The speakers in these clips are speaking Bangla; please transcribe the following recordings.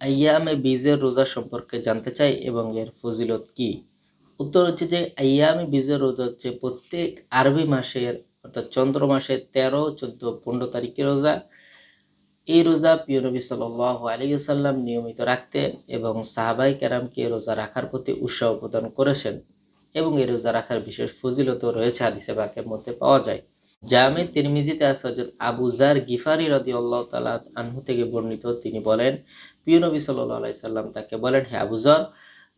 আইয়ামে বীজের রোজা সম্পর্কে জানতে চাই এবং এর ফজিলত কি? উত্তর হচ্ছে যে আইয়ামে বীজের রোজা হচ্ছে প্রত্যেক আরবি মাসের অর্থাৎ চন্দ্র মাসের 13, 14, 15 তারিখে রোজা। এই রোজা প্রিয় নবী সাল্লাল্লাহু আলাইহি ওয়াসাল্লাম নিয়মিত রাখতেন এবং সাহাবায়ে কেরামকে রোজা রাখার প্রতি উৎসাহ প্রদান করেছেন এবং এই রোজা রাখার বিশেষ ফজিলতও রয়েছে হাদিসে পাকের মধ্যে পাওয়া যায়। জামে তিরমিজিতে আছে হযরত আবু যার গিফারি রাদিয়াল্লাহু তাআলা আনহু থেকে বর্ণিত, তিনি বলেন প্রিয় নবী সাল্লাল্লাহু আলাইহি সাল্লাম তাকে বলেন, হে আবু যর,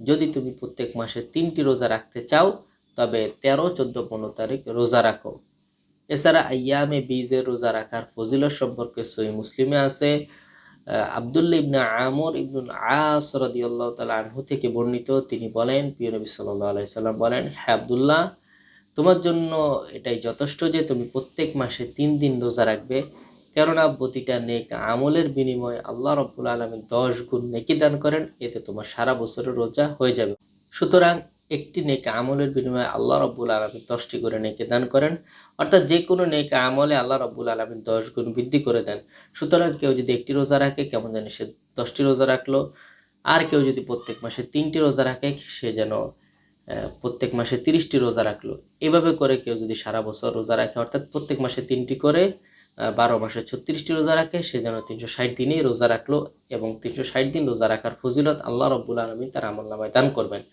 যদি তুমি প্রত্যেক মাসে 3টি রোজা রাখতে চাও তবে 13, 14, 15 তারিখ রোজা রাখো। এছাড়া আইয়ামে বীজের রোজা রাখার ফজিলত সম্পর্কে সহিহ মুসলিমে আছে আব্দুল্লাহ ইবনে আমর ইবনুল আস রাদিয়াল্লাহু তাআলা আনহু থেকে বর্ণিত, তিনি বলেন প্রিয় নবী সাল্লাল্লাহু আলাইহি সাল্লাম বলেন, হে আব্দুল্লাহ, তোমার জন্য এটাই যথেষ্ট যে তুমি প্রত্যেক মাসে 3 দিন রোজা রাখবে, কেননা প্রতিটা নেক আমলের বিনিময়ে আল্লাহ রাব্বুল আলামিন 10 গুণ নেকি দান করেন, এতে তোমার সারা বছরের রোজা হয়ে যাবে। সুতরাং একটি নেক আমলের বিনিময়ে আল্লাহ রাব্বুল আলামিন 10টি করে নেকি দান করেন, অর্থাৎ যে কোনো নেক আমলে আল্লাহ রাব্বুল আলামিন 10 গুণ বৃদ্ধি করে দেন। সুতরাং কেউ যদি একটি রোজা রাখে কেমন জানি সে 10টি রোজা রাখলো, আর কেউ যদি প্রত্যেক মাসে 3টি রোজা রাখে সে যেন প্রত্যেক মাসে 30টি রোজা রাখলো। এভাবে করে কেউ যদি সারা বছর রোজা রাখে, অর্থাৎ প্রত্যেক মাসে 3টি করে 12 মাসে 36টি রোজা রাখে, সে যেন 360 দিনই রোজা রাখলো এবং 360 দিন রোজা রাখার ফজিলত আল্লাহ রাব্বুল আলামিন তার আমলনামায় দান করবেন।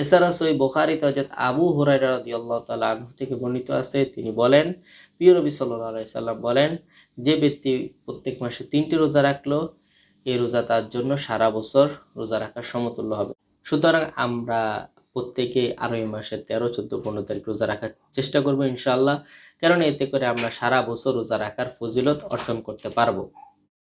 এছাড়া সহিহ বুখারীতে হযরত আবু হুরায়রা রাদিয়াল্লাহু তাআলা আনহু থেকে বর্ণিত আছে, তিনি বলেন প্রিয় নবী সাল্লাল্লাহু আলাইহি সাল্লাম বলেন, যে ব্যক্তি প্রত্যেক মাসে 3টি রোজা রাখলো, এই রোজা তার জন্য সারা বছর রোজা রাখার সমতুল্য হবে। সুতরাং আমরা প্রত্যেকে আরো এই মাসের 13, 14, 15 তারিখ রোজা রাখার চেষ্টা করবো ইনশাআল্লাহ, কারণ এতে করে আমরা সারা বছর রোজা রাখার ফজিলত অর্জন করতে পারবো।